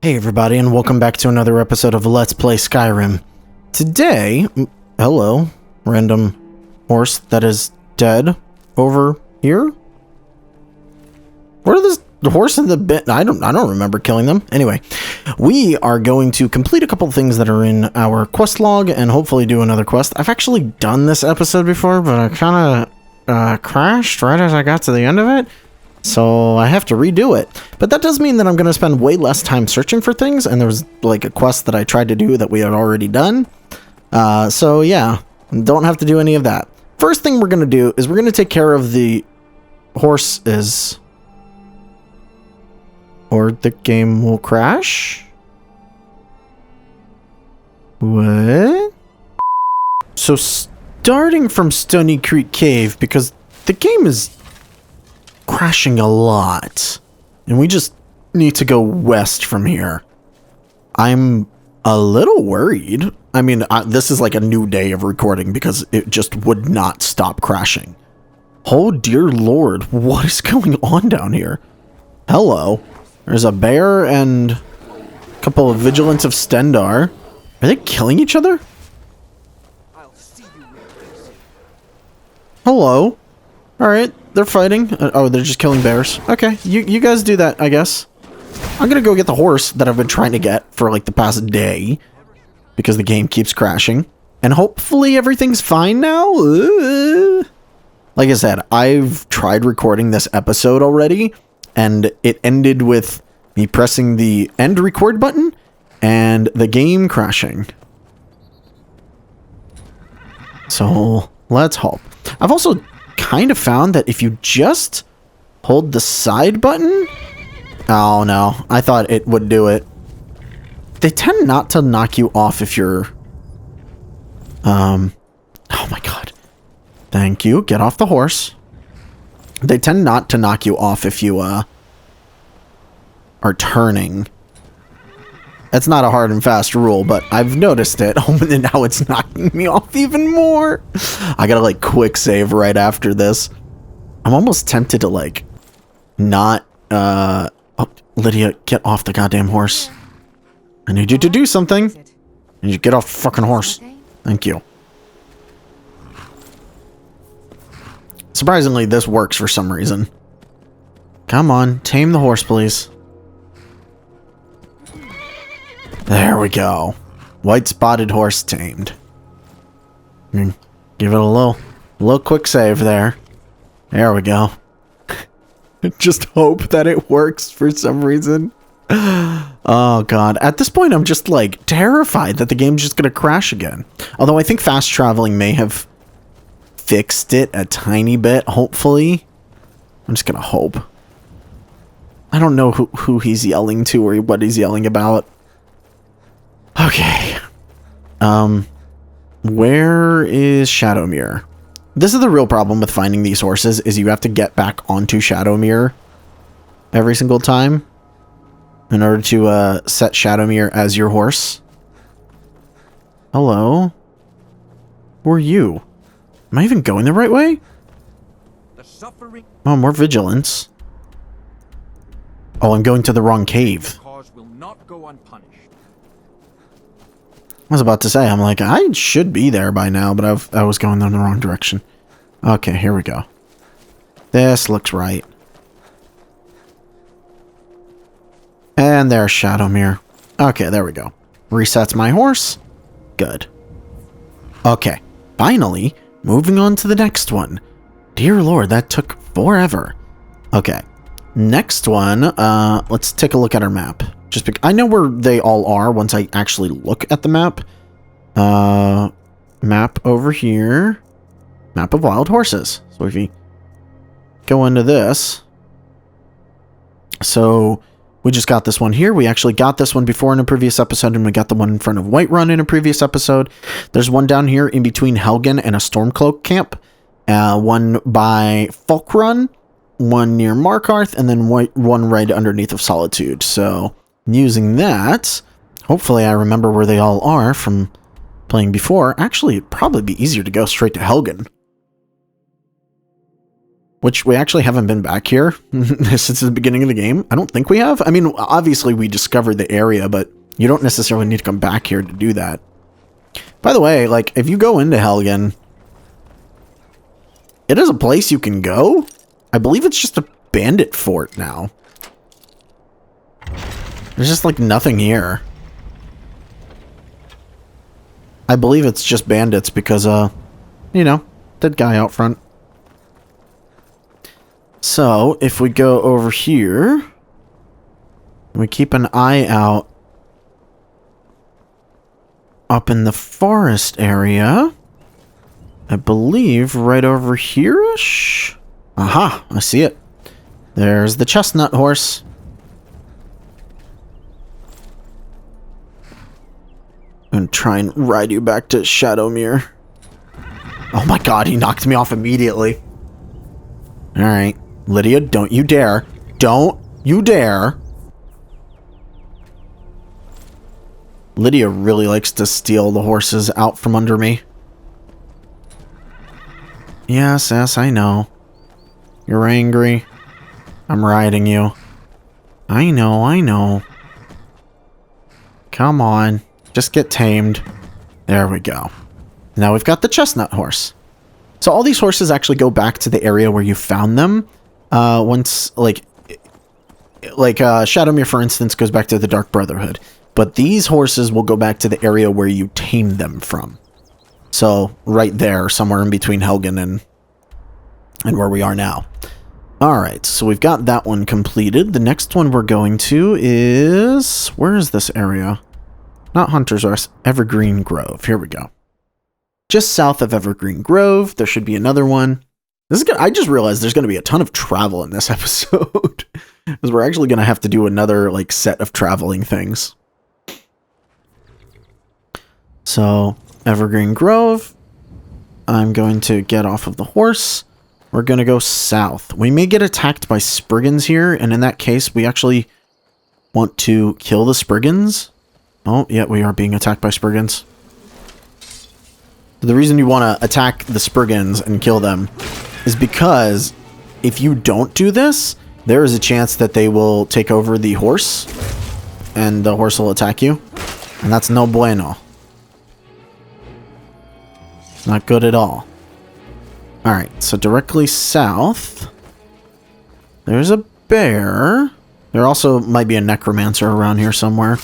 Hey everybody, and welcome back to another episode of Let's Play Skyrim. Today, hello, random horse that is dead over here. Where are the horse and the bit? I don't remember killing them. Anyway, we are going to complete a couple things that are in our quest log and hopefully do another quest. I've actually done this episode before, but I kind of crashed right as I got to the end of it. So I have to redo it. But that does mean that I'm going to spend way less time searching for things, and there was like a quest that I tried to do that we had already done. So yeah, don't have to do any of that. First thing we're going to do is we're going to take care of the horses, or the game will crash. What? So starting from Stoney Creek Cave, because the game is crashing a lot, and we just need to go west from here. I'm a little worried. I mean, this is like a new day of recording because it just would not stop crashing. Oh dear lord, what is going on down here? Hello. There's a bear and a couple of vigilants of Sendar. Are they killing each other? Hello. Alright, they're fighting. Oh, they're just killing bears. Okay, you guys do that, I guess. I'm gonna go get the horse that I've been trying to get for like the past day, because the game keeps crashing. And hopefully everything's fine now. Like I said, I've tried recording this episode already, and it ended with me pressing the end record button and the game crashing. So, let's hope. I've also kind of found that if you just hold the side button... Oh no, I thought it would do it. They tend not to knock you off if you're... Oh my god. Thank you, get off the horse. They tend not to knock you off if you, are turning. That's not a hard and fast rule, but I've noticed it. Oh, and now it's knocking me off even more. I gotta, like, quick save right after this. I'm almost tempted to, like, not, Oh, Lydia, get off the goddamn horse. I need you to do something. I need you to get off the fucking horse. Thank you. Surprisingly, this works for some reason. Come on, tame the horse, please. There we go. White spotted horse tamed. Give it a little quick save there. There we go. Just hope that it works for some reason. Oh god. At this point, I'm just like terrified that the game's just gonna crash again. Although I think fast traveling may have fixed it a tiny bit, hopefully. I'm just gonna hope. I don't know who he's yelling to or what he's yelling about. Okay. Where is Shadowmere? This is the real problem with finding these horses, is you have to get back onto Shadowmere every single time in order to set Shadowmere as your horse. Hello? Who are you? Am I even going the right way? Oh, more vigilance. Oh, I'm going to the wrong cave. Will not go unpunished. I was about to say, I'm like, I should be there by now, but I was going in the wrong direction. Okay, here we go. This looks right. And there's Shadowmere. Okay, there we go. Resets my horse. Good. Okay, finally, moving on to the next one. Dear Lord, that took forever. Okay, next one, let's take a look at our map. Just because I know where they all are once I actually look at the map. Map over here. Map of wild horses. So if you go into this. So we just got this one here. We actually got this one before in a previous episode, and we got the one in front of Whiterun in a previous episode. There's one down here in between Helgen and a Stormcloak camp. One by Falkrun, one near Markarth, and then one right underneath of Solitude. So using that, hopefully I remember where they all are from playing before. Actually, it'd probably be easier to go straight to Helgen. which we actually haven't been back here since the beginning of the game. I don't think we have. I mean, obviously we discovered the area, but you don't necessarily need to come back here to do that. By the way, like, if you go into Helgen, it is a place you can go. I believe it's just a bandit fort now. There's just, like, nothing here. I believe it's just bandits because, you know, dead guy out front. So, if we go over here, we keep an eye out up in the forest area. I believe right over here-ish. Aha, I see it. There's the Chestnut Horse. I'm gonna try and ride you back to Shadowmere. Oh my god, he knocked me off immediately. Alright, Lydia, don't you dare. Don't you dare. Lydia really likes to steal the horses out from under me. Yes, yes, I know. You're angry. I'm riding you. I know, I know. Come on. Just get tamed. There we go. Now we've got the Chestnut Horse. So all these horses actually go back to the area where you found them. Once, like Shadowmere, for instance, goes back to the Dark Brotherhood. But these horses will go back to the area where you tamed them from. So, right there, somewhere in between Helgen and where we are now. Alright, so we've got that one completed. The next one we're going to is... Where is this area? Not Hunter's Rest, Evergreen Grove. Here we go. Just south of Evergreen Grove, there should be another one. This is good. I just realized there's going to be a ton of travel in this episode. Because we're actually going to have to do another, like, set of traveling things. So, Evergreen Grove. I'm going to get off of the horse. We're going to go south. We may get attacked by Spriggans here, and in that case, we actually want to kill the Spriggans. Oh, yeah, we are being attacked by Spriggans. The reason you want to attack the Spriggans and kill them is because if you don't do this, there is a chance that they will take over the horse, and the horse will attack you, and that's no bueno. Not good at all. Alright, so directly south, there's a bear. There also might be a necromancer around here somewhere.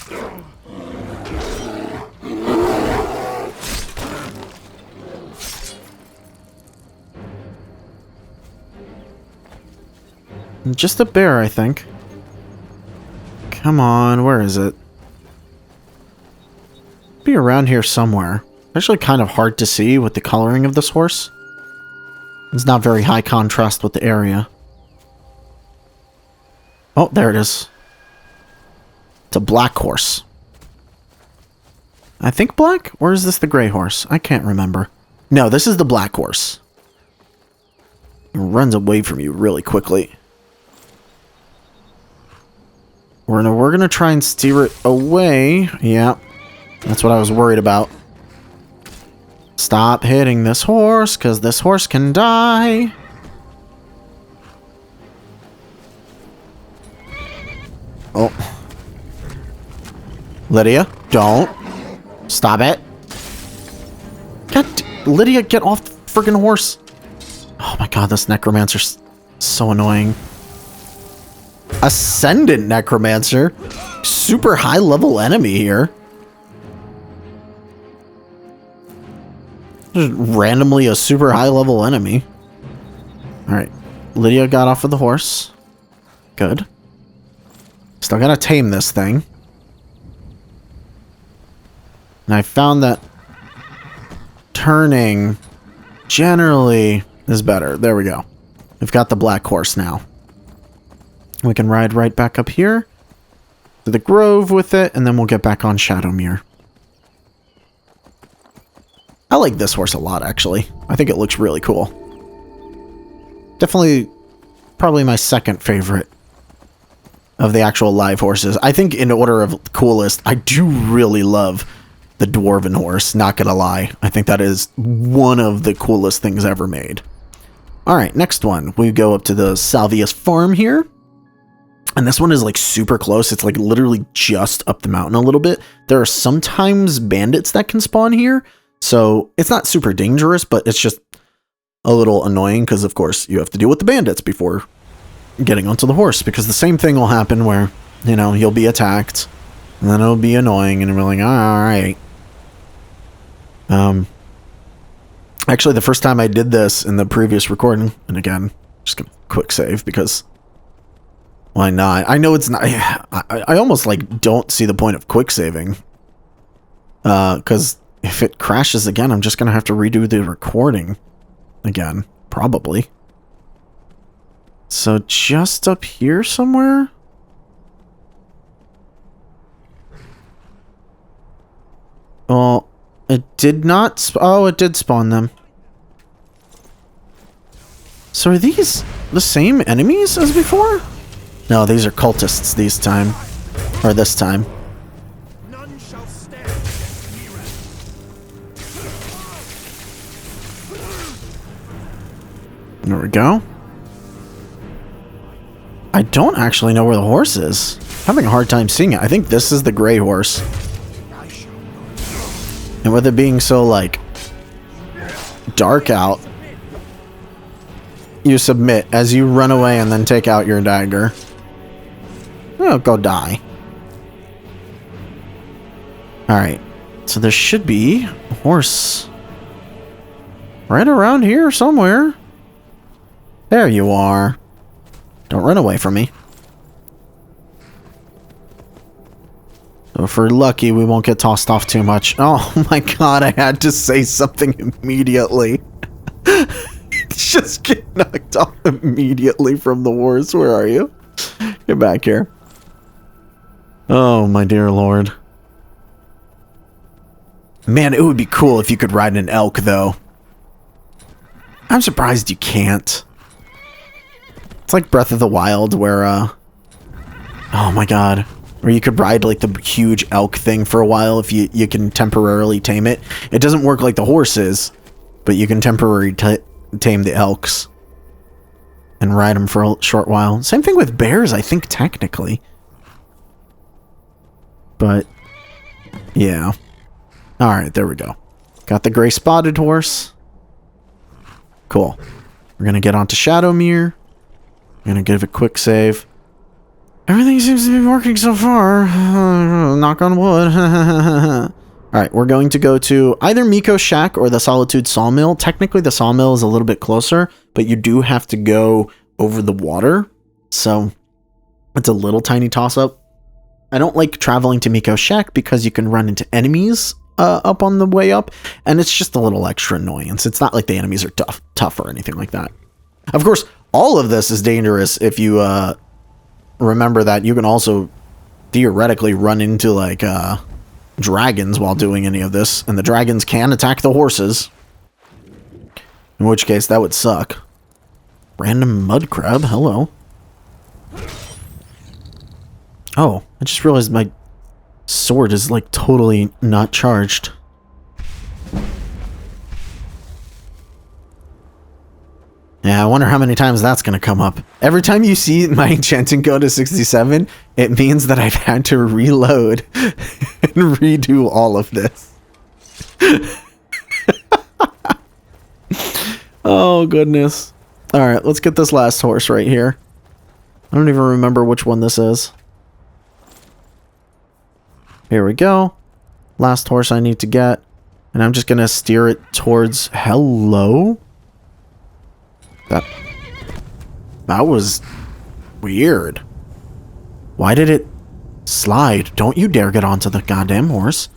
Just a bear, I think. Come on, where is it? Be around here somewhere. Actually kind of hard to see with the coloring of this horse. It's not very high contrast with the area. Oh, there it is. It's a black horse. I think black? Or is this the gray horse? I can't remember. No, this is the black horse. It runs away from you really quickly. We're gonna try and steer it away. Yeah, that's what I was worried about. Stop hitting this horse, because this horse can die. Oh. Lydia, don't. Stop it. God, Lydia, get off the friggin' horse. Oh my god, this necromancer's so annoying. Ascendant necromancer. Super high level enemy here. Just randomly a super high level enemy. Alright. Lydia got off of the horse. Good. Still gotta tame this thing. And I found that turning generally is better. There we go. We've got the black horse now. We can ride right back up here to the grove with it, and then we'll get back on Shadowmere. I like this horse a lot, actually. I think it looks really cool. Definitely, probably my second favorite of the actual live horses. I think in order of coolest, I do really love the Dwarven horse, not gonna lie. I think that is one of the coolest things ever made. Alright, next one. We go up to the Salvius farm here. And this one is like super close. It's like literally just up the mountain a little bit. There are sometimes bandits that can spawn here. So it's not super dangerous, but it's just a little annoying because, of course, you have to deal with the bandits before getting onto the horse. Because the same thing will happen where, you know, you'll be attacked. And then it'll be annoying and you're like, alright. Actually, the first time I did this in the previous recording, and again, just gonna quick save because why not? I know it's not. I almost like don't see the point of quick saving, because if it crashes again, I'm just gonna have to redo the recording again, probably. So just up here somewhere. Oh. It did not oh, it did spawn them. So are these the same enemies as before? No, these are cultists this time. Or this time. None shall stand. There we go. I don't actually know where the horse is. I'm having a hard time seeing it. I think this is the gray horse. And with it being so, like, dark out, you submit as you run away and then take out your dagger. Oh, go die. Alright, so there should be a horse right around here somewhere. There you are. Don't run away from me. So if we're lucky, we won't get tossed off too much. Oh my god, I had to say something immediately. Just get knocked off immediately from the horse. Where are you? Get back here. Oh my dear lord. Man, it would be cool if you could ride an elk, though. I'm surprised you can't. It's like Breath of the Wild, where, oh my god. Where you could ride, like, the huge elk thing for a while if you can temporarily tame it. It doesn't work like the horses, but you can temporarily tame the elks. And ride them for a short while. Same thing with bears, I think, technically. But, yeah. Alright, there we go. Got the gray spotted horse. Cool. We're gonna get onto Shadowmere. I'm gonna give a quick save. Everything seems to be working so far. Knock on wood. Alright, we're going to go to either Miko's Shack or the Solitude Sawmill. Technically, the Sawmill is a little bit closer, but you do have to go over the water. So, it's a little tiny toss-up. I don't like traveling to Miko's Shack because you can run into enemies up on the way up, and it's just a little extra annoyance. It's not like the enemies are tough or anything like that. Of course, all of this is dangerous if you remember that you can also theoretically run into like dragons while doing any of this, and the dragons can attack the horses, in which case that would suck. Random mud crab, hello. Oh, I just realized my sword is like totally not charged. Yeah, I wonder how many times that's going to come up. Every time you see my enchanting go to 67, it means that I've had to reload and redo all of this. Oh, goodness. Alright, let's get this last horse right here. I don't even remember which one this is. Here we go. Last horse I need to get. And I'm just going to steer it towards... Hello? That was weird. Why did it slide? Don't you dare get onto the goddamn horse.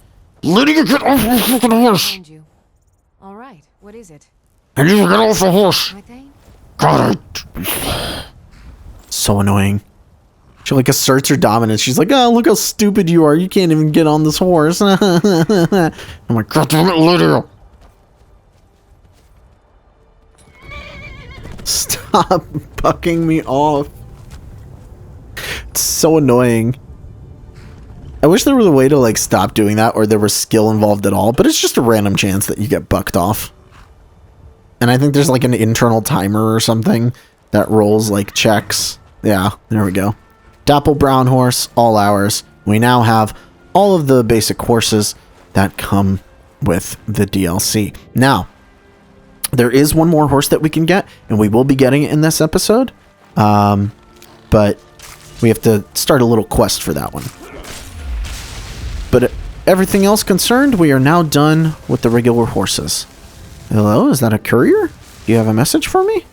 Lydia, get off the fucking horse! All right, what is it? I need to get off the horse. God, so annoying. She like asserts her dominance. She's like, oh, look how stupid you are. You can't even get on this horse. I'm like, God damn it, Lydia. Stop bucking me off. It's so annoying. I wish there was a way to like stop doing that, or there was skill involved at all, but it's just a random chance that you get bucked off. And I think there's like an internal timer or something that rolls like checks. Yeah, there we go. Dapple brown horse, all hours. We now have all of the basic horses that come with the DLC. Now, there is one more horse that we can get, and we will be getting it in this episode. But we have to start a little quest for that one. But everything else concerned, we are now done with the regular horses. Hello, is that a courier? Do you have a message for me?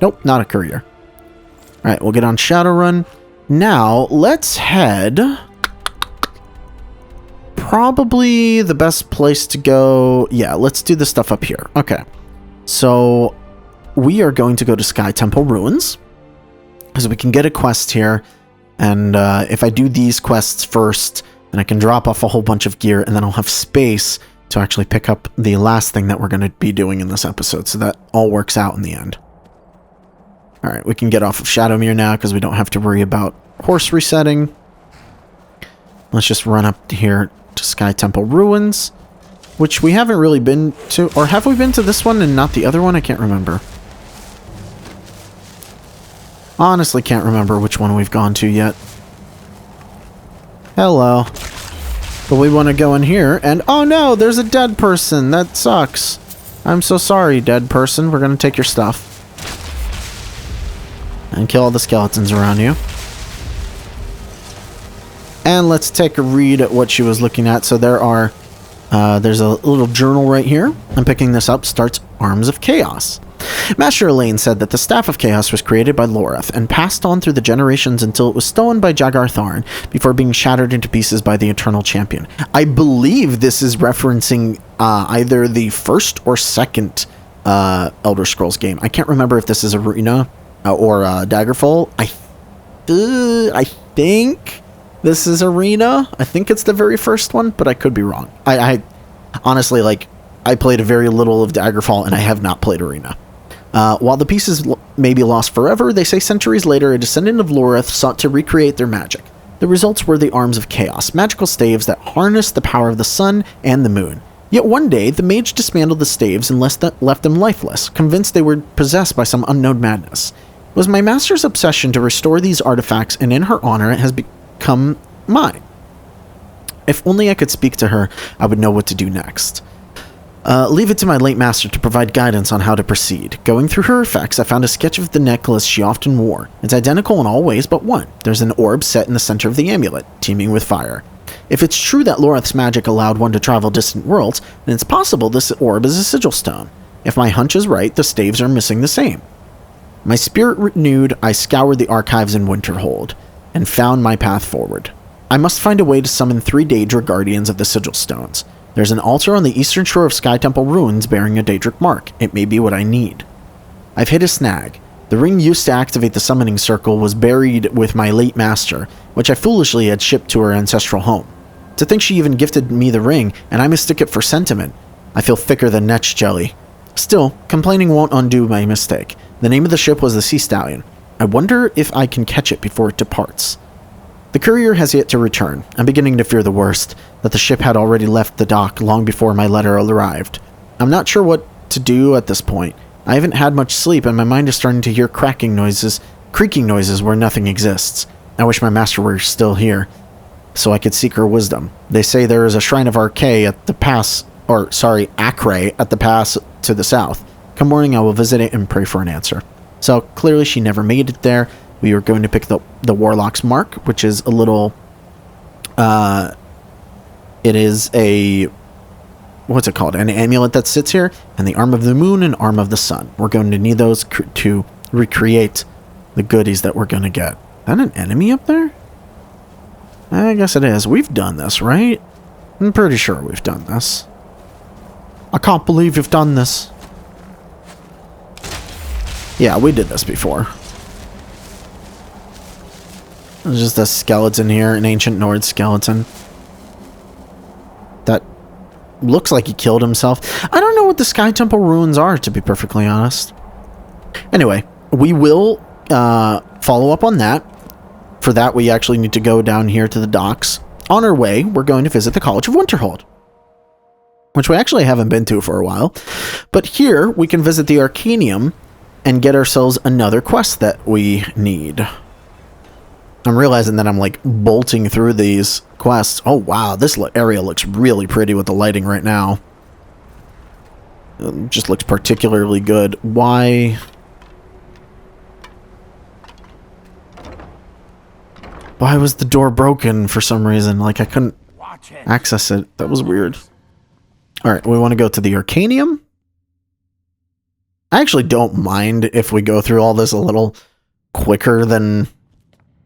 Nope, not a courier. Alright, we'll get on Shadowrun. Now, let's head... Probably the best place to go... Yeah, let's do the stuff up here. Okay. So, we are going to go to Sky Temple Ruins. Because we can get a quest here. And if I do these quests first, then I can drop off a whole bunch of gear, and then I'll have space to actually pick up the last thing that we're going to be doing in this episode. So that all works out in the end. Alright, we can get off of Shadowmere now because we don't have to worry about horse resetting. Let's just run up here to Sky Temple Ruins, which we haven't really been to. Or have we been to this one and not the other one? I can't remember. Honestly, can't remember which one we've gone to yet. Hello. But we want to go in here, and oh no, there's a dead person. That sucks. I'm so sorry, dead person. We're going to take your stuff. And kill all the skeletons around you. And let's take a read at what she was looking at. So there are, there's a little journal right here. I'm picking this up. Starts Arms of Chaos. Master Elaine said that the Staff of Chaos was created by Loreth and passed on through the generations until it was stolen by Jagar Tharn before being shattered into pieces by the Eternal Champion. I believe this is referencing either the first or second Elder Scrolls game. I can't remember if this is Arena or Daggerfall. I think this is Arena. I think it's the very first one, but I could be wrong. I honestly, like, I played a very little of Daggerfall, and I have not played Arena. While the pieces may be lost forever, they say centuries later a descendant of Loreth sought to recreate their magic. The results were the Arms of Chaos, magical staves that harnessed the power of the sun and the moon. Yet one day, the mage dismantled the staves and left them lifeless, convinced they were possessed by some unknown madness. It was my master's obsession to restore these artifacts, and in her honor it has become mine. If only I could speak to her, I would know what to do next. Leave it to my late master to provide guidance on how to proceed. Going through her effects, I found a sketch of the necklace she often wore. It's identical in all ways but one. There's an orb set in the center of the amulet, teeming with fire. If it's true that Loreth's magic allowed one to travel distant worlds, then it's possible this orb is a sigil stone. If my hunch is right, the staves are missing the same. My spirit renewed, I scoured the archives in Winterhold, and found my path forward. I must find a way to summon 3 Daedra Guardians of the Sigil Stones. There's an altar on the eastern shore of Sky Temple Ruins bearing a Daedric mark. It may be what I need. I've hit a snag. The ring used to activate the summoning circle was buried with my late master, which I foolishly had shipped to her ancestral home. To think she even gifted me the ring, and I mistook it for sentiment. I feel thicker than Netch jelly. Still, complaining won't undo my mistake. The name of the ship was the Sea Stallion. I wonder if I can catch it before it departs. The courier has yet to return. I'm beginning to fear the worst, that the ship had already left the dock long before my letter arrived. I'm not sure what to do at this point. I haven't had much sleep, and my mind is starting to hear creaking noises where nothing exists. I wish my master were still here, so I could seek her wisdom. They say there is a shrine of Acre at the pass to the south. Come morning, I will visit it and pray for an answer. So clearly she never made it there. We are going to pick the Warlock's Mark, which is a little, it is a, what's it called? An amulet that sits here, and the Arm of the Moon and Arm of the Sun. We're going to need those to recreate the goodies that we're going to get. Is that an enemy up there? I guess it is. We've done this, right? I'm pretty sure we've done this. I can't believe you've done this. Yeah, we did this before. There's just a skeleton here, an ancient Nord skeleton. That looks like he killed himself. I don't know what the Sky Temple ruins are, to be perfectly honest. Anyway, we will follow up on that. For that, we actually need to go down here to the docks. On our way, we're going to visit the College of Winterhold. which we actually haven't been to for a while. But here we can visit the Arcaneum and get ourselves another quest that we need. I'm realizing that I'm like bolting through these quests. Oh wow, this area looks really pretty with the lighting right now. It just looks particularly good. Why was the door broken for some reason? Like I couldn't access it. That was weird. Alright, we want to go to the Arcaneum. I actually don't mind if we go through all this a little quicker than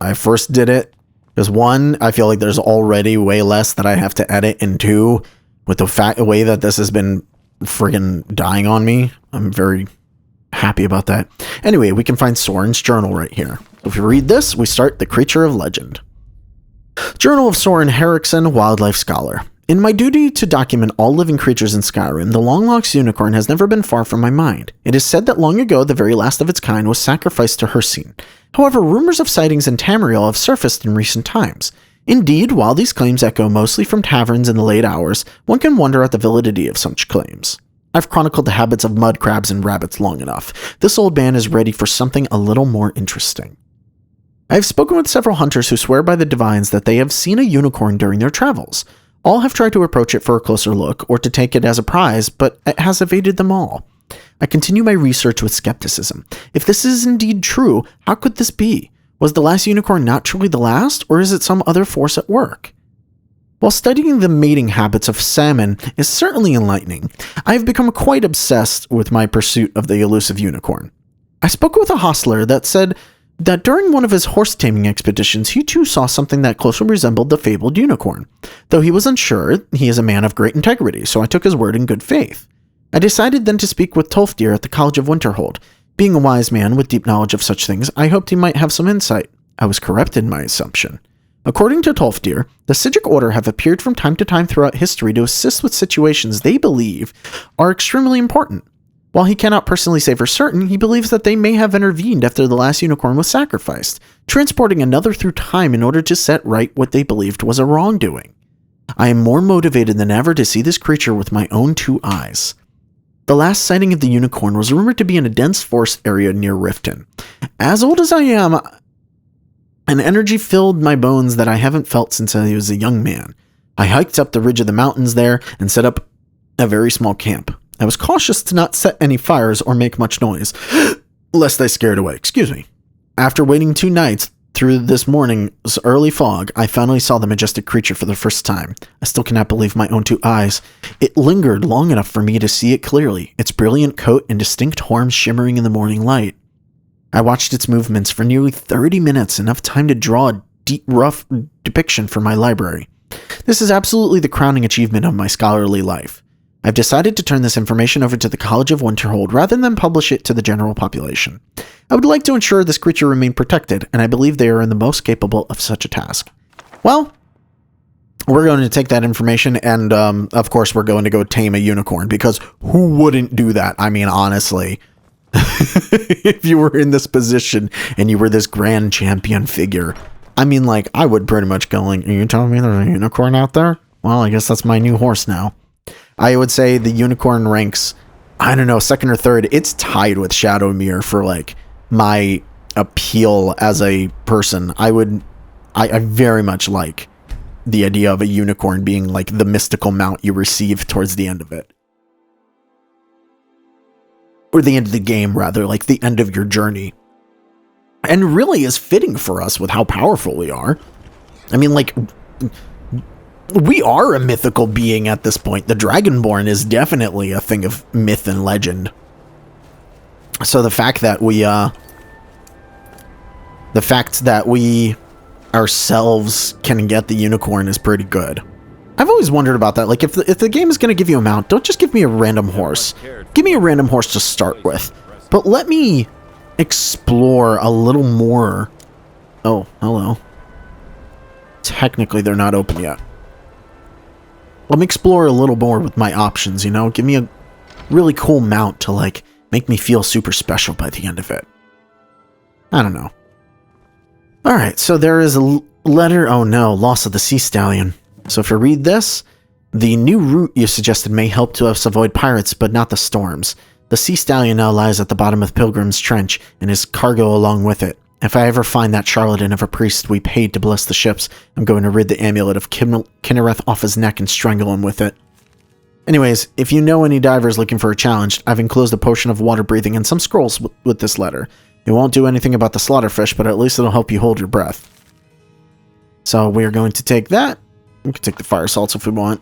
I first did it. Because one, I feel like there's already way less that I have to edit, and two, with the way that this has been friggin' dying on me, I'm very happy about that. Anyway, we can find Soren's journal right here. If we read this, we start The Creature of Legend. Journal of Soren Henriksen, Wildlife Scholar. In my duty to document all living creatures in Skyrim, the long-lost unicorn has never been far from my mind. It is said that long ago, the very last of its kind was sacrificed to Hircine. However, rumors of sightings in Tamriel have surfaced in recent times. Indeed, while these claims echo mostly from taverns in the late hours, one can wonder at the validity of such claims. I've chronicled the habits of mud crabs and rabbits long enough. This old man is ready for something a little more interesting. I have spoken with several hunters who swear by the divines that they have seen a unicorn during their travels. All have tried to approach it for a closer look or to take it as a prize, but it has evaded them all. I continue my research with skepticism. If this is indeed true, how could this be? Was the last unicorn not truly the last, or is it some other force at work? While studying the mating habits of salmon is certainly enlightening, I have become quite obsessed with my pursuit of the elusive unicorn. I spoke with a hostler that said that during one of his horse taming expeditions, he too saw something that closely resembled the fabled unicorn. Though he was unsure, he is a man of great integrity, so I took his word in good faith. I decided then to speak with Tolfdir at the College of Winterhold. Being a wise man with deep knowledge of such things, I hoped he might have some insight. I was correct in my assumption. According to Tolfdir, the Sigic Order have appeared from time to time throughout history to assist with situations they believe are extremely important. While he cannot personally say for certain, he believes that they may have intervened after the last unicorn was sacrificed, transporting another through time in order to set right what they believed was a wrongdoing. I am more motivated than ever to see this creature with my own two eyes. The last sighting of the unicorn was rumored to be in a dense forest area near Riften. As old as I am, an energy filled my bones that I haven't felt since I was a young man. I hiked up the ridge of the mountains there and set up a very small camp. I was cautious to not set any fires or make much noise, lest they scared away. Excuse me. After waiting 2 nights through this morning's early fog, I finally saw the majestic creature for the first time. I still cannot believe my own 2 eyes. It lingered long enough for me to see it clearly, its brilliant coat and distinct horns shimmering in the morning light. I watched its movements for nearly 30 minutes, enough time to draw a deep, rough depiction for my library. This is absolutely the crowning achievement of my scholarly life. I've decided to turn this information over to the College of Winterhold rather than publish it to the general population. I would like to ensure this creature remain protected, and I believe they are the most capable of such a task. Well, we're going to take that information, and of course we're going to go tame a unicorn, because who wouldn't do that? I mean, honestly, if you were in this position and you were this grand champion figure, I mean, like, I would pretty much go like, are you telling me there's a unicorn out there? Well, I guess that's my new horse now. I would say the unicorn ranks, I don't know, 2nd or 3rd. It's tied with Shadowmere for like my appeal as a person. I very much like the idea of a unicorn being like the mystical mount you receive towards the end of it. Or the end of the game, rather, like the end of your journey. And really is fitting for us with how powerful we are. I mean, like, we are a mythical being at this point. The Dragonborn is definitely a thing of myth and legend. So the fact that we ourselves can get the unicorn is pretty good. I've always wondered about that. Like, if the game is going to give you a mount, don't just give me a random horse. Give me a random horse to start with. But let me explore a little more. Oh, hello. Technically, they're not open yet. Let me explore a little more with my options, you know? Give me a really cool mount to, like, make me feel super special by the end of it. I don't know. Alright, so there is a letter. Oh no, loss of the sea stallion. So if I read this, The new route you suggested may help to us avoid pirates, but not the storms. The sea stallion now lies at the bottom of Pilgrims Trench, and his cargo along with it. If I ever find that charlatan of a priest we paid to bless the ships, I'm going to rid the amulet of Kinnereth off his neck and strangle him with it. Anyways, if you know any divers looking for a challenge, I've enclosed a potion of water breathing and some scrolls with this letter. It won't do anything about the slaughterfish, but at least it'll help you hold your breath. So we're going to take that. We can take the fire salts if we want.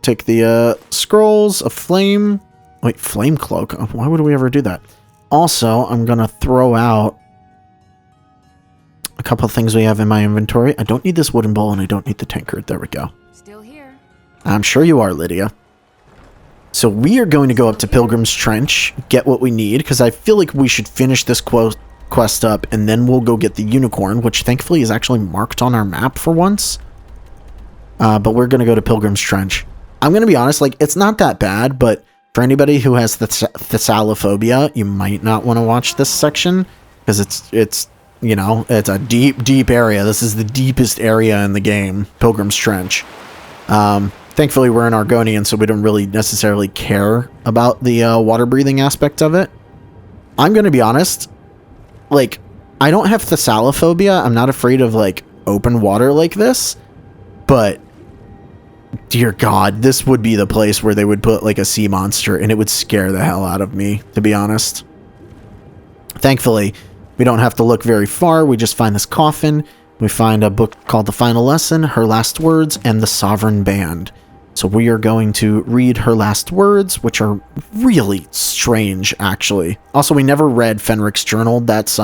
Take the scrolls, a flame... Wait, flame cloak? Why would we ever do that? Also, I'm going to throw out a couple of things we have in my inventory. I don't need this wooden bowl and I don't need the tankard. There we go. Still here. I'm sure you are, Lydia. So we are going to go up to Pilgrims Trench, get what we need, because I feel like we should finish this quest up, and then we'll go get the unicorn, which thankfully is actually marked on our map for once. But we're going to go to Pilgrims Trench. I'm going to be honest, like, it's not that bad, but for anybody who has thessalophobia, you might not want to watch this section, because it's you know, it's a deep area. This is the deepest area in the game, Pilgrims Trench. Thankfully, we're in Arcaneum, so we don't really necessarily care about the water-breathing aspect of it. I'm going to be honest, like, I don't have thessalophobia. I'm not afraid of, like, open water like this, but dear God, this would be the place where they would put, like, a sea monster, and it would scare the hell out of me, to be honest. Thankfully, we don't have to look very far. We just find this coffin. We find a book called The Final Lesson, Her Last Words, and The Sovereign Band. So we are going to read her last words, which are really strange, actually. Also, we never read Fenric's journal. That's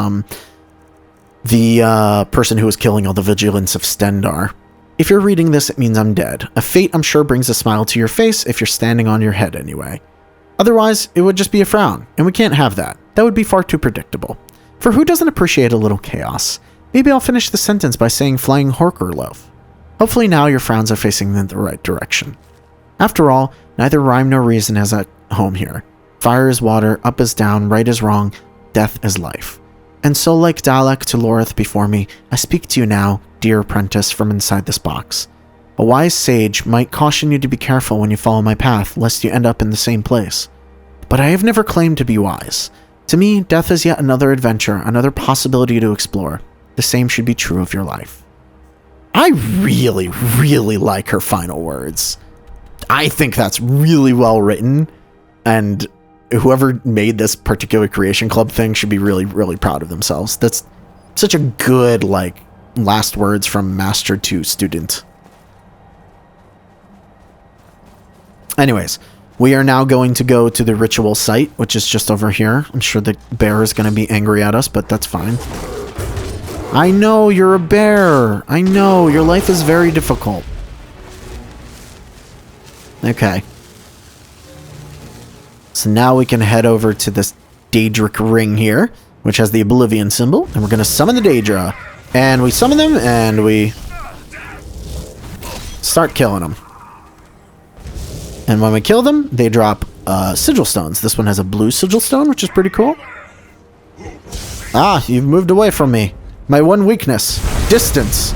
the person who was killing all the vigilants of Sendar. If you're reading this, it means I'm dead. A fate I'm sure brings a smile to your face if you're standing on your head anyway. Otherwise, it would just be a frown, and we can't have that. That would be far too predictable. For who doesn't appreciate a little chaos? Maybe I'll finish the sentence by saying flying horker loaf. Hopefully now your frowns are facing in the right direction. After all, neither rhyme nor reason has a home here. Fire is water, up is down, right is wrong, death is life. And so like Dalek to Lorith before me, I speak to you now, dear apprentice, from inside this box. A wise sage might caution you to be careful when you follow my path, lest you end up in the same place. But I have never claimed to be wise. To me, death is yet another adventure, another possibility to explore. The same should be true of your life. I really, really like her final words. I think that's really well written, and whoever made this particular Creation Club thing should be really, really proud of themselves. That's such a good, like, last words from master to student. Anyways, we are now going to go to the ritual site, which is just over here. I'm sure the bear is going to be angry at us, but that's fine. I know you're a bear. I know your life is very difficult. Okay. So now we can head over to this Daedric ring here, which has the Oblivion symbol, and we're going to summon the Daedra. And we summon them, and we start killing them. And when we kill them, they drop sigil stones. This one has a blue sigil stone, which is pretty cool. Ah, you've moved away from me. My one weakness. Distance.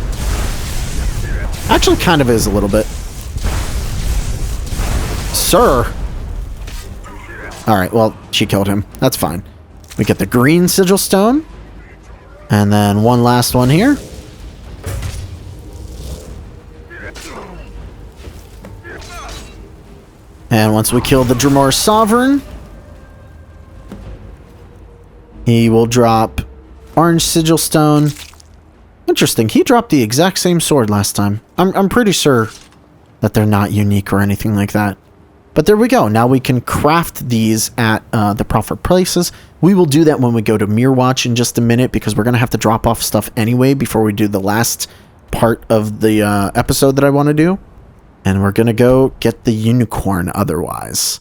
Actually, kind of is a little bit. Sir. Alright, well, she killed him. That's fine. We get the green sigil stone. And then one last one here. And once we kill the Dremor Sovereign, he will drop orange sigil stone. Interesting. He dropped the exact same sword last time. I'm pretty sure that they're not unique or anything like that. But there we go. Now we can craft these at the proper places. We will do that when we go to Mirrorwatch in just a minute, because we're going to have to drop off stuff anyway before we do the last part of the episode that I want to do. And we're going to go get the unicorn otherwise.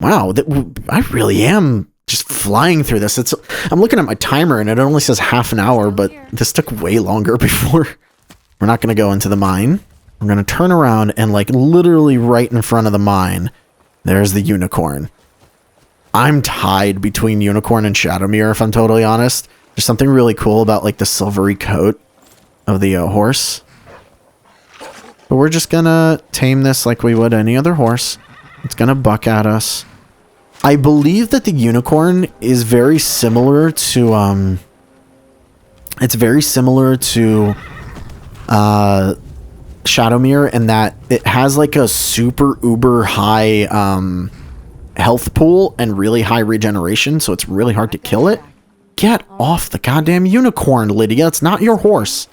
Wow, I really am just flying through this. I'm looking at my timer and it only says half an hour, but this took way longer before. We're not going to go into the mine. We're going to turn around and, like, literally right in front of the mine, there's the unicorn. I'm tied between unicorn and Shadowmere, if I'm totally honest. There's something really cool about, like, the silvery coat of the horse. But we're just gonna tame this like we would any other horse. It's gonna buck at us. I believe that the unicorn is very similar to, it's very similar to, Shadowmere in that it has like a super uber high, health pool and really high regeneration, so it's really hard to kill it. Get off the goddamn unicorn, Lydia. It's not your horse.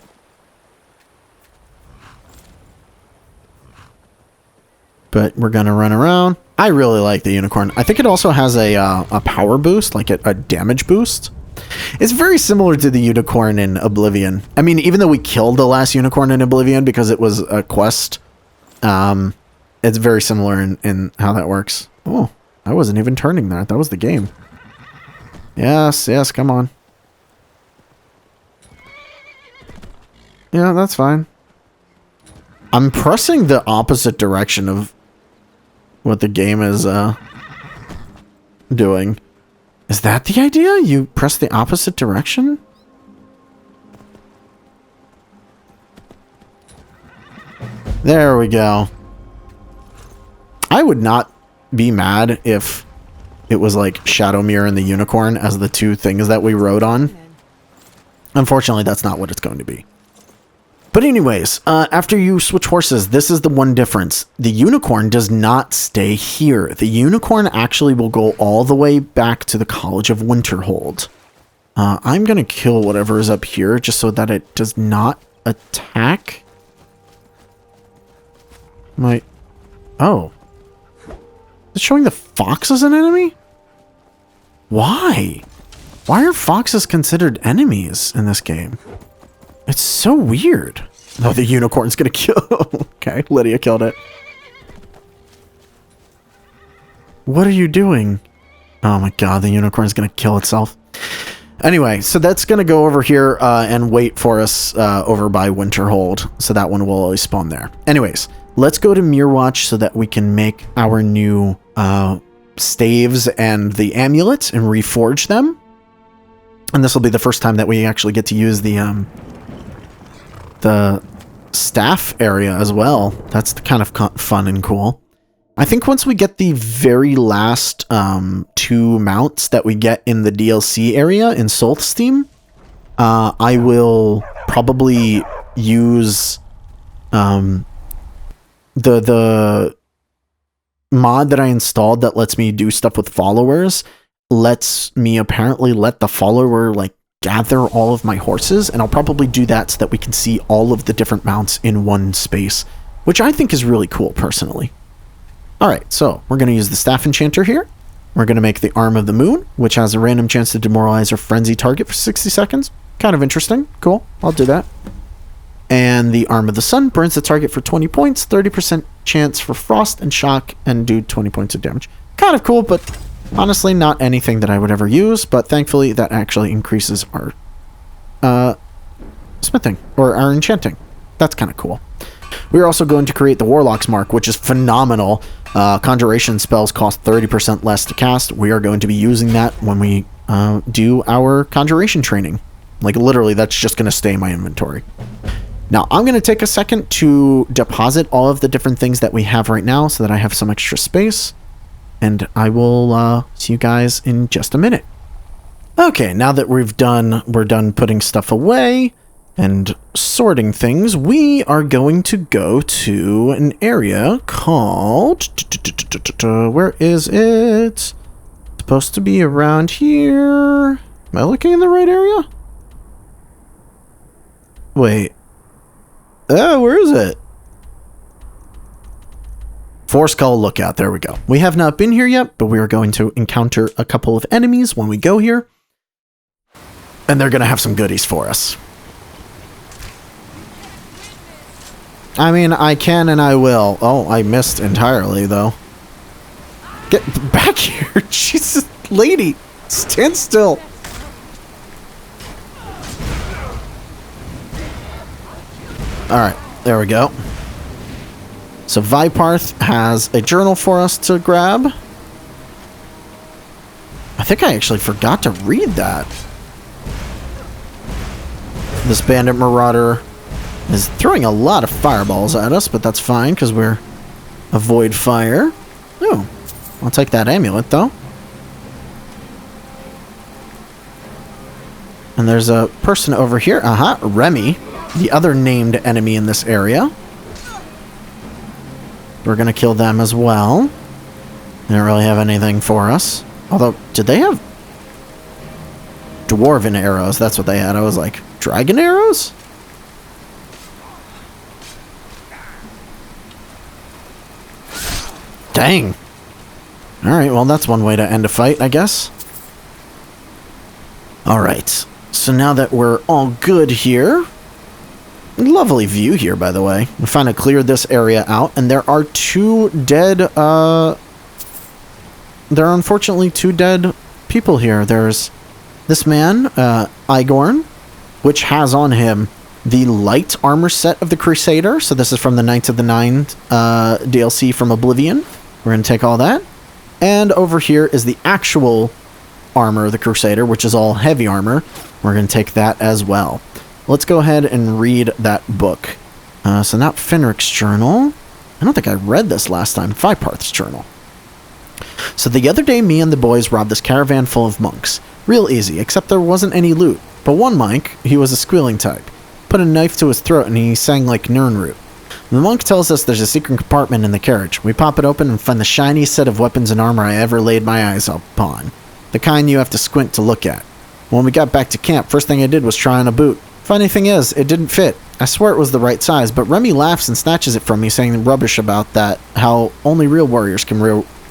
But we're gonna run around. I really like the unicorn. I think it also has a power boost, like a damage boost. It's very similar to the unicorn in Oblivion. I mean, even though we killed the last unicorn in Oblivion because it was a quest, it's very similar in how that works. Oh, I wasn't even turning that. That was the game. Yes, yes, come on. Yeah, that's fine. I'm pressing the opposite direction of what the game is doing. Is that the idea? You press the opposite direction? There we go. I would not be mad if it was like Shadowmere and the unicorn as the two things that we rode on. Unfortunately, that's not what it's going to be. But anyways, after you switch horses, this is the one difference. The unicorn does not stay here. The unicorn actually will go all the way back to the College of Winterhold. I'm going to kill whatever is up here just so that it does not attack. Oh. Is it showing the fox as an enemy? Why? Why are foxes considered enemies in this game? It's so weird. Oh, the unicorn's gonna kill. Okay, Lydia killed it. What are you doing? Oh my god, the unicorn's gonna kill itself. Anyway, so that's gonna go over here and wait for us over by Winterhold. So that one will always spawn there. Anyways, let's go to Mirewatch so that we can make our new staves and the amulets and reforge them. And this will be the first time that we actually get to use the staff area as well. That's kind of fun and cool. I think once we get the very last two mounts that we get in the DLC area in Solstheim, I will probably use the mod that I installed that lets me do stuff with followers. Lets me apparently let the follower like gather all of my horses, and I'll probably do that so that we can see all of the different mounts in one space, which I think is really cool personally. Alright, so we're going to use the staff enchanter here. We're going to make the Arm of the Moon, which has a random chance to demoralize or frenzy target for 60 seconds. Kind of interesting. Cool. I'll do that. And the Arm of the Sun burns the target for 20 points, 30% chance for frost and shock, and do 20 points of damage. Kind of cool, but honestly, not anything that I would ever use, but thankfully that actually increases our smithing, or our enchanting. That's kind of cool. We're also going to create the Warlock's Mark, which is phenomenal. Conjuration spells cost 30% less to cast. We are going to be using that when we do our conjuration training. Like, literally, that's just going to stay in my inventory. Now, I'm going to take a second to deposit all of the different things that we have right now so that I have some extra space. And I will see you guys in just a minute. Okay, now that we're done putting stuff away and sorting things, we are going to go to an area called... Where is it? It's supposed to be around here. Am I looking in the right area? Wait. Oh, where is it? Four Skull Lookout. There we go. We have not been here yet, but we are going to encounter a couple of enemies when we go here. And they're going to have some goodies for us. I mean, I can and I will. Oh, I missed entirely, though. Get back here. Jesus, lady. Stand still. Alright, there we go. So Viparth has a journal for us to grab. I think I actually forgot to read that. This bandit marauder is throwing a lot of fireballs at us, but that's fine because we're avoid fire. Oh, I'll take that amulet though. And there's a person over here. Remy, the other named enemy in this area. We're gonna kill them as well. They don't really have anything for us. Although, did they have dwarven arrows? That's what they had. I was like, dragon arrows? Dang. Alright, well that's one way to end a fight, I guess. Alright, so now that we're all good here... Lovely view here, by the way. We finally cleared this area out, and there are two dead, there are unfortunately two dead people here. There's this man, Igorn, which has on him the light armor set of the Crusader. So this is from the Knights of the Nine DLC from Oblivion. We're going to take all that. And over here is the actual armor of the Crusader, which is all heavy armor. We're going to take that as well. Let's go ahead and read that book. So not Fenric's journal. I don't think I read this last time. Viparth's journal. So the other day, me and the boys robbed this caravan full of monks. Real easy, except there wasn't any loot. But one monk, he was a squealing type, put a knife to his throat and he sang like Nirnroot. The monk tells us there's a secret compartment in the carriage. We pop it open and find the shiniest set of weapons and armor I ever laid my eyes upon. The kind you have to squint to look at. When we got back to camp, first thing I did was try on a boot. Funny thing is, it didn't fit. I swear it was the right size, but Remy laughs and snatches it from me, saying rubbish about that, how only real warriors can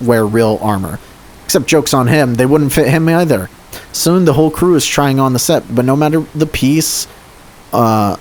wear real armor. Except joke's on him, they wouldn't fit him either. Soon the whole crew is trying on the set, but no matter the piece, or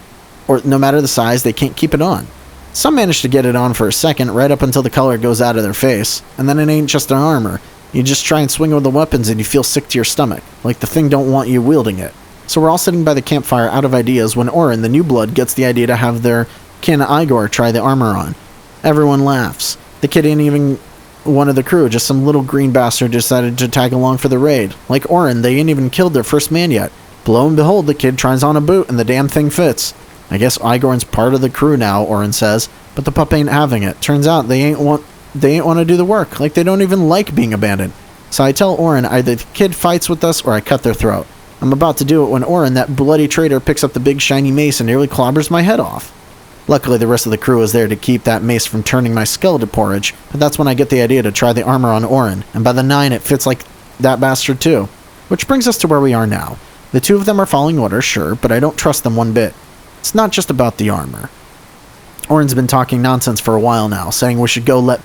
no matter the size, they can't keep it on. Some manage to get it on for a second, right up until the color goes out of their face, and then it ain't just an armor. You just try and swing with the weapons and you feel sick to your stomach, like the thing don't want you wielding it. So we're all sitting by the campfire out of ideas when Orin, the new blood, gets the idea to have their kin Igor try the armor on. Everyone laughs. The kid ain't even one of the crew, just some little green bastard decided to tag along for the raid. Like Orin, they ain't even killed their first man yet. Lo and behold, the kid tries on a boot and the damn thing fits. I guess Igorn's part of the crew now, Orin says, but the pup ain't having it. Turns out they ain't want to do the work, like they don't even like being abandoned. So I tell Orin either the kid fights with us or I cut their throat. I'm about to do it when Orin, that bloody traitor, picks up the big shiny mace and nearly clobbers my head off. Luckily, the rest of the crew is there to keep that mace from turning my skull to porridge, but that's when I get the idea to try the armor on Orin, and by the 9 it fits like that bastard too. Which brings us to where we are now. The two of them are following orders, sure, but I don't trust them one bit. It's not just about the armor. Orin's been talking nonsense for a while now, saying we should let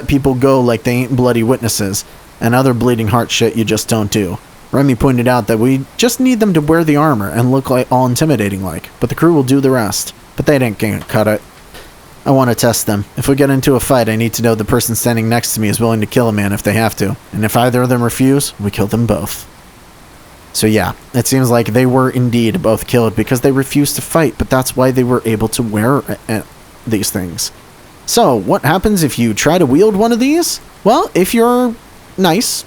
people go like they ain't bloody witnesses, and other bleeding heart shit you just don't do. Remy pointed out that we just need them to wear the armor and look like all intimidating like, but the crew will do the rest. But they didn't cut it. I want to test them. If we get into a fight, I need to know the person standing next to me is willing to kill a man if they have to, and if either of them refuse, we kill them both. So yeah, it seems like they were indeed both killed because they refused to fight, but that's why they were able to wear these things. So, what happens if you try to wield one of these? Well, if you're nice,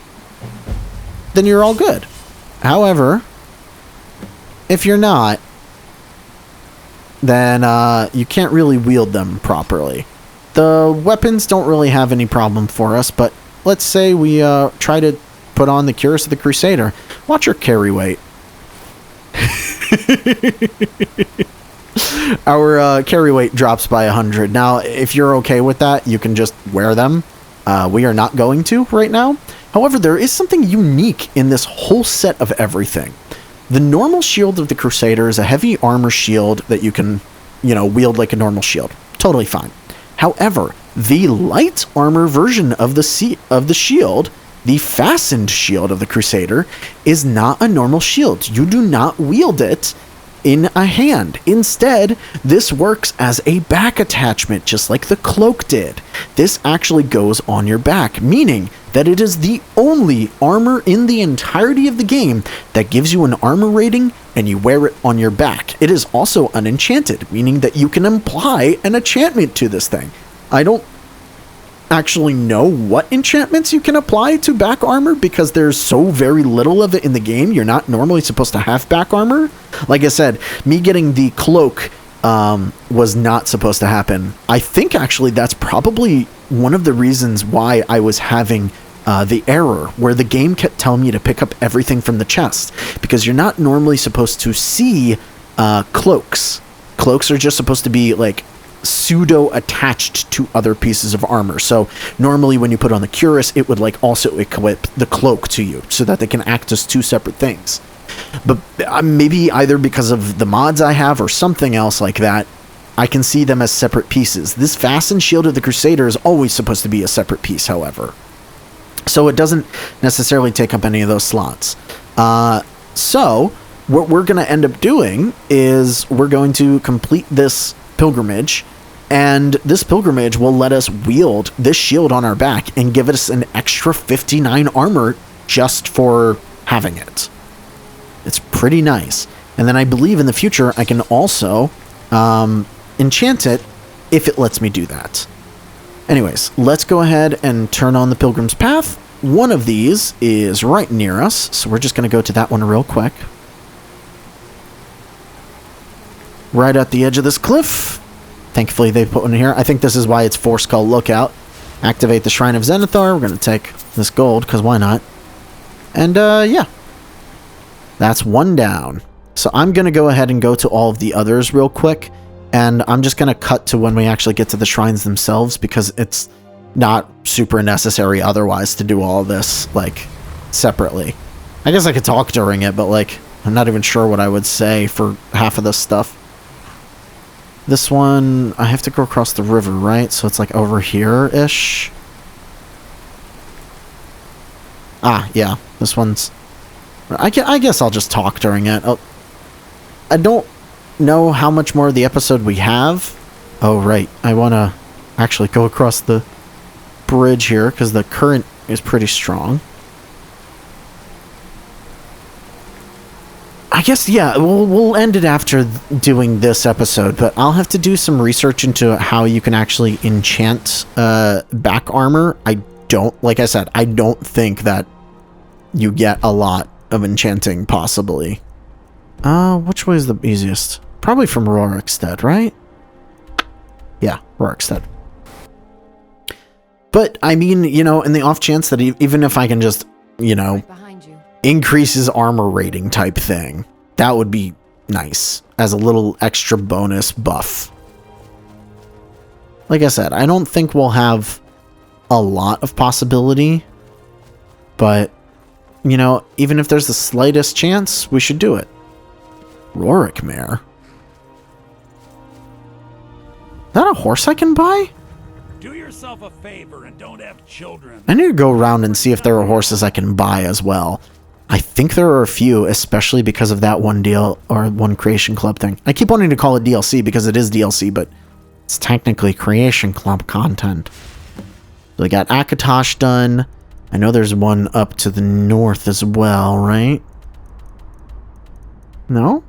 then you're all good. However, if you're not, then you can't really wield them properly. The weapons don't really have any problem for us, but let's say we try to put on the Cuirass of the Crusader. Watch your carry weight. Our carry weight drops by 100. Now, if you're okay with that, you can just wear them. We are not going to right now. However, there is something unique in this whole set of everything. The normal shield of the Crusader is a heavy armor shield that you can, wield like a normal shield. Totally fine. However, the light armor version of the shield, the fastened shield of the Crusader, is not a normal shield. You do not wield it in a hand. Instead, this works as a back attachment, just like the cloak did. This actually goes on your back, meaning that it is the only armor in the entirety of the game that gives you an armor rating and you wear it on your back. It is also unenchanted, meaning that you can apply an enchantment to this thing. I don't actually know what enchantments you can apply to back armor because there's so very little of it in the game. You're not normally supposed to have back armor. Like I said, me getting the cloak was not supposed to happen. I think actually that's probably one of the reasons why I was having the error where the game kept telling me to pick up everything from the chest, because you're not normally supposed to see cloaks. Cloaks are just supposed to be like pseudo attached to other pieces of armor. So normally when you put on the cuirass, it would like also equip the cloak to you so that they can act as two separate things. But maybe either because of the mods I have or something else like that, I can see them as separate pieces. This fastened shield of the Crusader is always supposed to be a separate piece, however. So it doesn't necessarily take up any of those slots. So what we're going to end up doing is we're going to complete this pilgrimage, and this pilgrimage will let us wield this shield on our back and give us an extra 59 armor just for having it. It's pretty nice. And then I believe in the future I can also enchant it if it lets me do that. Anyways, let's go ahead and turn on the Pilgrim's Path. One of these is right near us, so we're just going to go to that one real quick. Right at the edge of this cliff. Thankfully they put one in here. I think this is why it's Four Skull Lookout. Activate the Shrine of Zenithar. We're going to take this gold, because why not? And yeah. That's one down. So I'm going to go ahead and go to all of the others real quick. And I'm just going to cut to when we actually get to the shrines themselves, because it's not super necessary otherwise to do all of this, like, separately. I guess I could talk during it, but, like, I'm not even sure what I would say for half of this stuff. This one, I have to go across the river, right? So it's like over here-ish. Ah, yeah. This one's... I guess I'll just talk during it. Oh, I don't know how much more of the episode we have. Oh, right. I want to actually go across the bridge here, because the current is pretty strong. I guess, yeah, we'll end it after doing this episode, but I'll have to do some research into how you can actually enchant back armor. Like I said, I don't think that you get a lot of enchanting, possibly. Which way is the easiest? Probably from Rockstead, right? Yeah, Rockstead. But, I mean, you know, in the off chance that even if I can just, you know... Right behind you. Increases armor rating type thing. That would be nice as a little extra bonus buff. Like I said, I don't think we'll have a lot of possibility, but you know, even if there's the slightest chance, we should do it. Roric Mare. Is that a horse I can buy? Do yourself a favor and don't have children. I need to go around and see if there are horses I can buy as well. I think there are a few, especially because of that one deal or one Creation Club thing. I keep wanting to call it DLC because it is DLC, but it's technically Creation Club content. So we got Akatosh done. I know there's one up to the north as well, right? No?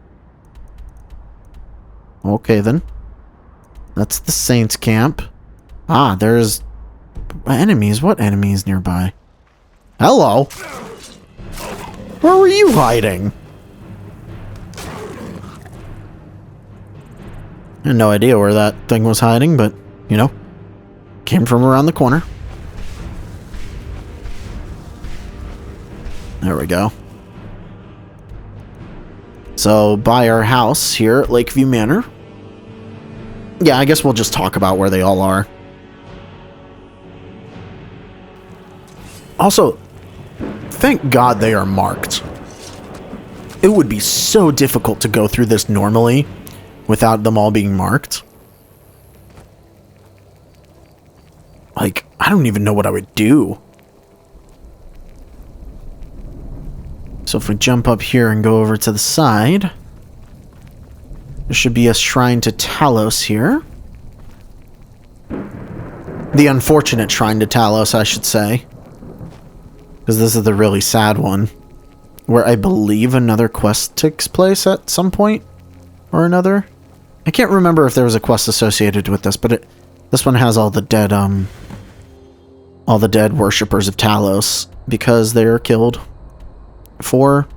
Okay, then. That's the Saints camp. Ah, there's enemies. What enemies nearby? Hello? Where were you hiding? I had no idea where that thing was hiding, but, you know, came from around the corner. There we go. So, by our house here at Lakeview Manor. Yeah, I guess we'll just talk about where they all are. Also, thank God they are marked. It would be so difficult to go through this normally without them all being marked. Like, I don't even know what I would do. So if we jump up here and go over to the side, there should be a shrine to Talos here. The unfortunate shrine to Talos, I should say. Because this is the really sad one, where I believe another quest takes place at some point or another. I can't remember if there was a quest associated with this, but this one has all the dead all the dead worshippers of Talos because they are killed for,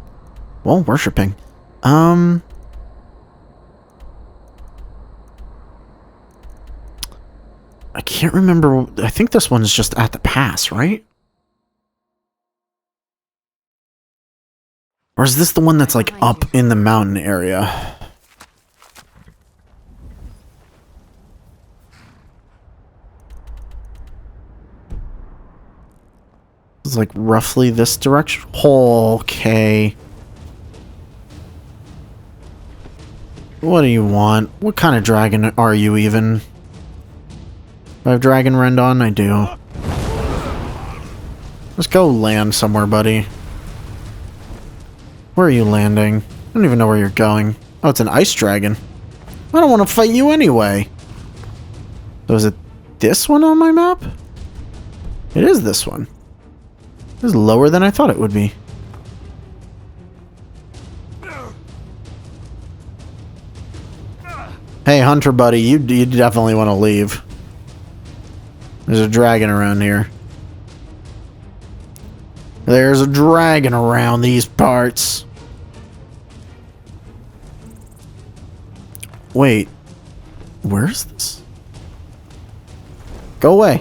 well, worshipping. I can't remember. I think this one's just at the pass, right? Or is this the one that's like up in the mountain area? It's like roughly this direction. Okay. What do you want? What kind of dragon are you even? Do I have dragon rend on? I do. Let's go land somewhere, buddy. Where are you landing? I don't even know where you're going. Oh, it's an ice dragon. I don't want to fight you anyway. So is it this one on my map? It is this one. This is lower than I thought it would be. Hey, hunter buddy, you definitely want to leave. There's a dragon around here. There's a dragon around these parts. Wait. Where's this? Go away.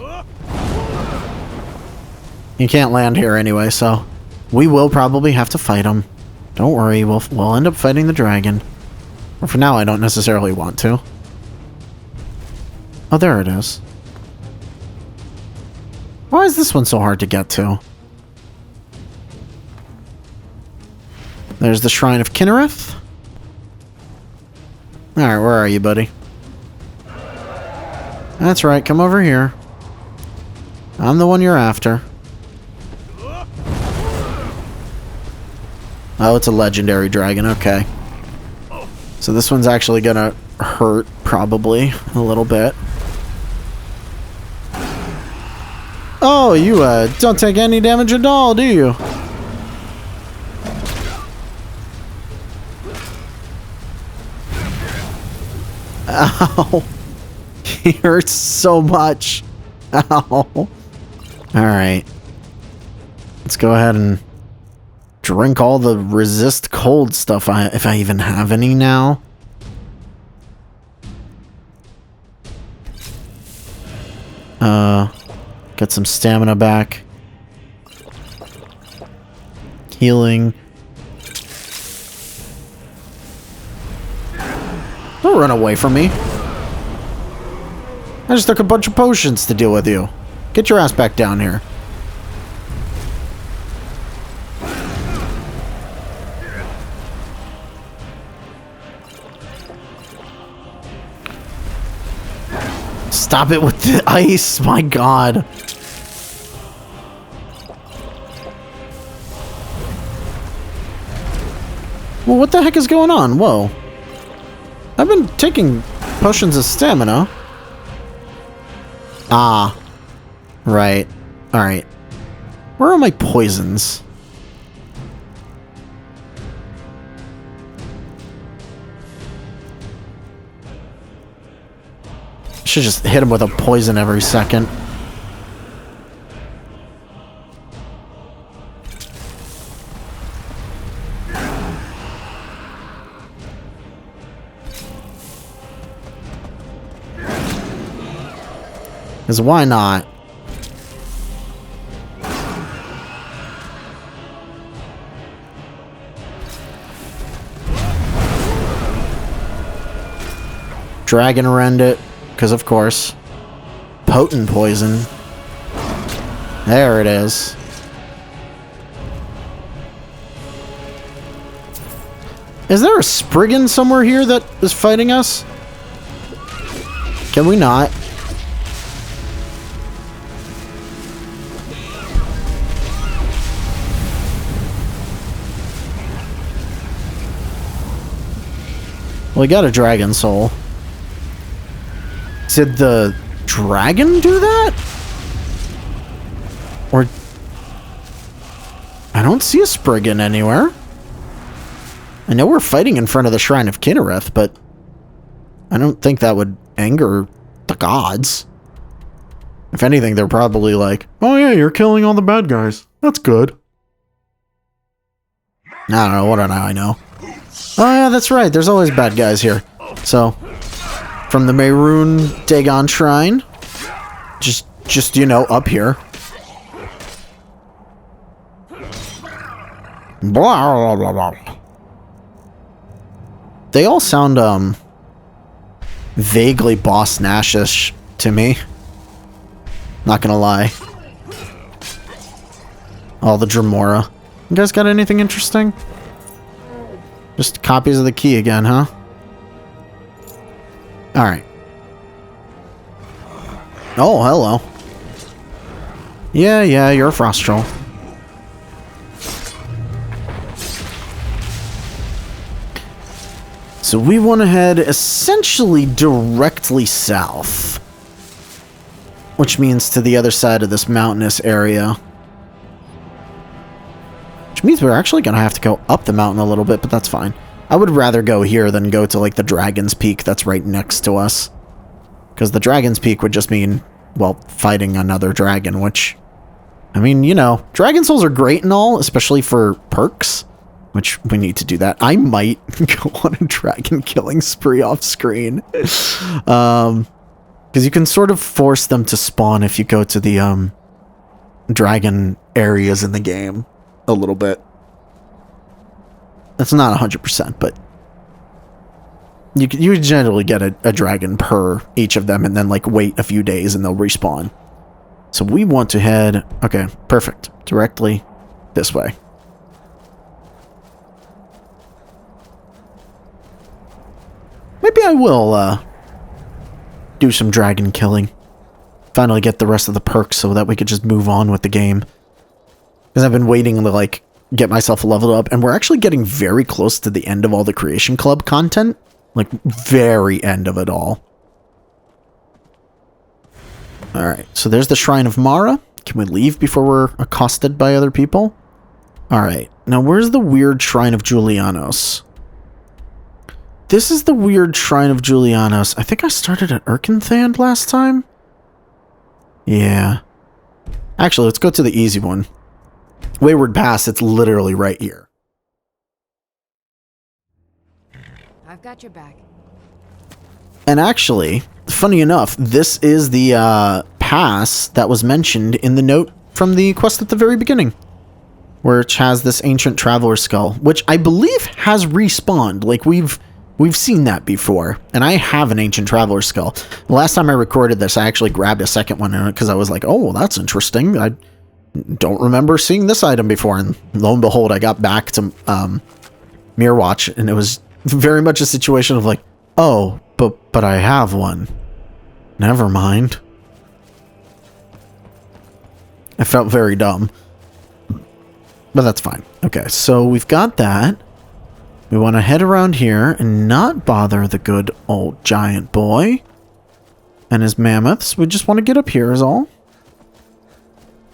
You can't land here anyway, so we will probably have to fight him. Don't worry, we'll end up fighting the dragon. Or for now, I don't necessarily want to. Oh, there it is. Why is this one so hard to get to? There's the Shrine of Kinnereth. Alright, where are you, buddy? That's right, come over here. I'm the one you're after. Oh, it's a legendary dragon, okay. So this one's actually gonna hurt, probably, a little bit. Oh, you don't take any damage at all, do you? Ow. He hurts so much. Ow. Alright. Let's go ahead and drink all the resist cold stuff if I even have any now. Get some stamina back. Healing. Don't run away from me. I just took a bunch of potions to deal with you. Get your ass back down here. Stop it with the ice, my god. Well, what the heck is going on? Whoa. I've been taking potions of stamina. Ah. Right. Alright. Where are my poisons? Should just hit him with a poison every second. Because why not? Dragon rend it. Because of course. Potent poison. There it is. Is there a Spriggan somewhere here that is fighting us? Can we not? Well, we got a dragon soul. Did the dragon do that? Or... I don't see a Spriggan anywhere. I know we're fighting in front of the Shrine of Kinnereth, but... I don't think that would anger the gods. If anything, they're probably like, oh yeah, you're killing all the bad guys. That's good. I don't know, what do I know? Oh yeah, that's right, there's always bad guys here. So, from the Maroon Dagon Shrine, just you know, up here. Blah, blah, blah, blah. They all sound, vaguely Boss Nash-ish to me. Not gonna lie. All the Dremora. You guys got anything interesting? Just copies of the key again, huh? Alright. Oh, hello. Yeah, you're a frost troll. So we want to head essentially directly south. Which means to the other side of this mountainous area. Which means we're actually going to have to go up the mountain a little bit, but that's fine. I would rather go here than go to, like, the Dragon's Peak that's right next to us. Because the Dragon's Peak would just mean, well, fighting another dragon, which... I mean, you know, Dragon Souls are great and all, especially for perks. Which, we need to do that. I might go on a dragon killing spree off screen. Because you can sort of force them to spawn if you go to the, dragon areas in the game. A little bit. That's not 100%, but... You generally get a dragon per each of them, and then, like, wait a few days and they'll respawn. So we want to head... Okay, perfect. Directly this way. Maybe I will, do some dragon killing. Finally get the rest of the perks so that we could just move on with the game. Because I've been waiting to, like, get myself leveled up. And we're actually getting very close to the end of all the Creation Club content. Like, very end of it all. Alright, so there's the Shrine of Mara. Can we leave before we're accosted by other people? Alright, now where's the weird Shrine of Julianos? This is the weird Shrine of Julianos. I think I started at Erkenthand last time? Yeah. Actually, let's go to the easy one. Wayward Pass, it's literally right here. I've got your back. And actually, funny enough, this is the pass that was mentioned in the note from the quest at the very beginning. Which has this ancient traveler skull, which I believe has respawned. Like, we've seen that before, and I have an ancient traveler skull. The last time I recorded this, I actually grabbed a second one because I was like, oh, that's interesting. I don't remember seeing this item before, and lo and behold, I got back to Mirrorwatch, and it was very much a situation of like, oh, but I have one. Never mind. I felt very dumb. But that's fine. Okay, so we've got that. We want to head around here and not bother the good old giant boy and his mammoths. We just want to get up here is all.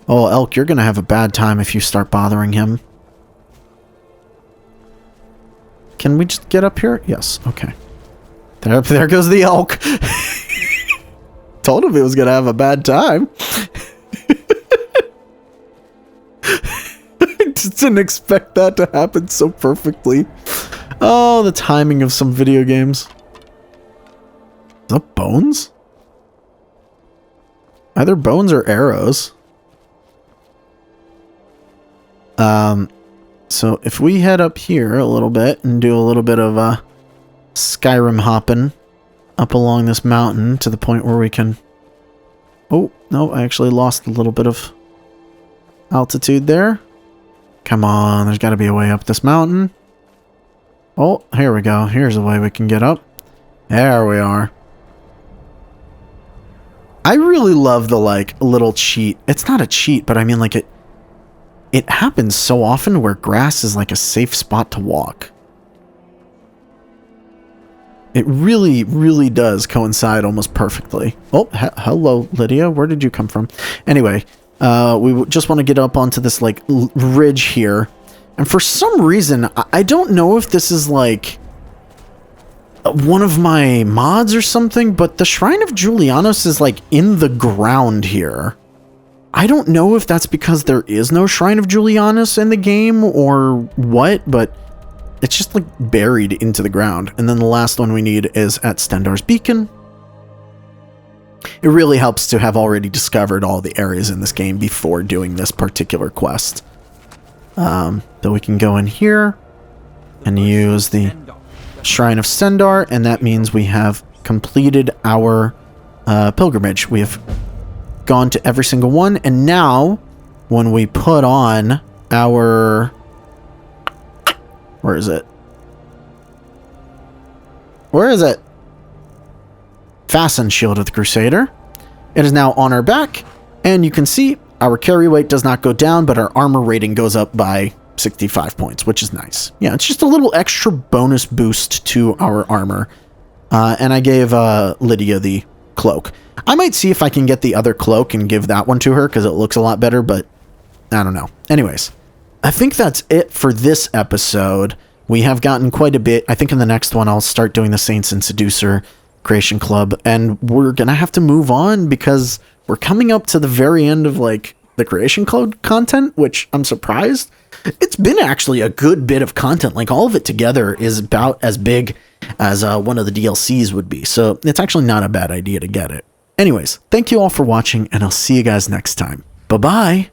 Oh, Elk, you're going to have a bad time if you start bothering him. Can we just get up here? Yes, okay. There goes the elk. Told him he was going to have a bad time. I just didn't expect that to happen so perfectly. Oh, the timing of some video games. Is that bones? Either bones or arrows. So if we head up here a little bit and do a little bit of Skyrim hopping up along this mountain to the point where we can... Oh, no, I actually lost a little bit of altitude there. Come on, there's got to be a way up this mountain. Oh, here we go. Here's a way we can get up. There we are. I really love the, like, little cheat. It's not a cheat, but I mean, like, it happens so often where grass is, like, a safe spot to walk. It really, really does coincide almost perfectly. Oh, hello, Lydia. Where did you come from? Anyway, we just want to get up onto this, like, ridge here. And for some reason, I don't know if this is, like, one of my mods or something, but the Shrine of Julianos is like in the ground here. I don't know if that's because there is no Shrine of Julianos in the game or what, but it's just like buried into the ground. And then the last one we need is at Stendar's Beacon. It really helps to have already discovered all the areas in this game before doing this particular quest. So we can go in here and use the Shrine of Sendar, and that means we have completed our pilgrimage. We have gone to every single one, and now when we put on our... Where is it? Where is it? Fasten Shield of the Crusader. It is now on our back, and you can see our carry weight does not go down, but our armor rating goes up by 65 points, which is nice. Yeah, it's just a little extra bonus boost to our armor. And I gave Lydia the cloak. I might see if I can get the other cloak and give that one to her, because it looks a lot better, but I don't know. Anyways, I think that's it for this episode. We have gotten quite a bit. I think in the next one, I'll start doing the Saints and Seducer Creation Club, and we're going to have to move on because we're coming up to the very end of, like, the Creation Club content, which I'm surprised. It's been actually a good bit of content. Like, all of it together is about as big as one of the DLCs would be, so it's actually not a bad idea to get it. Anyways, thank you all for watching, and I'll see you guys next time. Bye-bye!